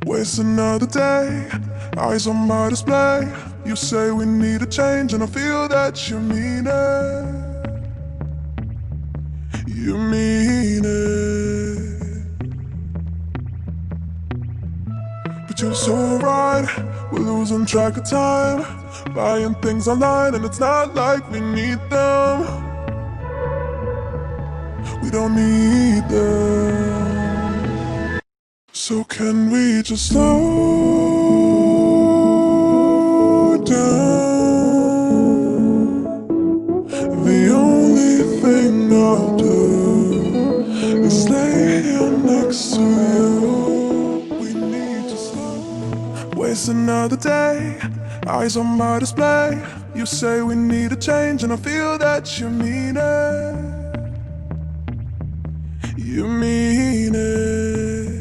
Waste another day, eyes on my display. You say we need a change and I feel that you mean it. You mean it. But you're so right, we're losing track of time, buying things online and it's not like we need them. We don't need them. So can we just slow down? The only thing I'll do is lay here next to you. We need to slow. Waste another day, eyes on my display. You say we need a change and I feel that you mean it. You mean it.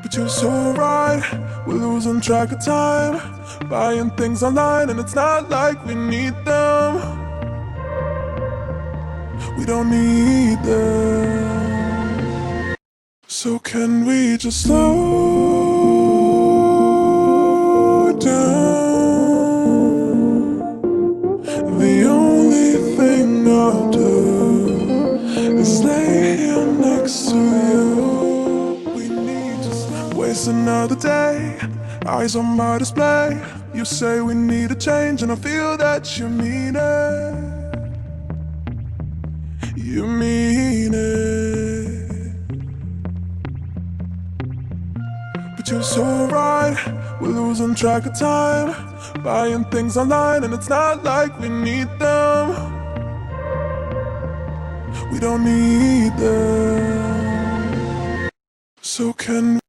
But you're so right, we're losing track of time, buying things online and it's not like we need them. We don't need them. So can we just slow down? The only thing I'll do is lay here next to you. Waste another day, eyes on my display. You say we need a change and I feel that you mean it. You mean it. But you're so right, we're losing track of time, buying things online and it's not like we need them. We don't need them. So can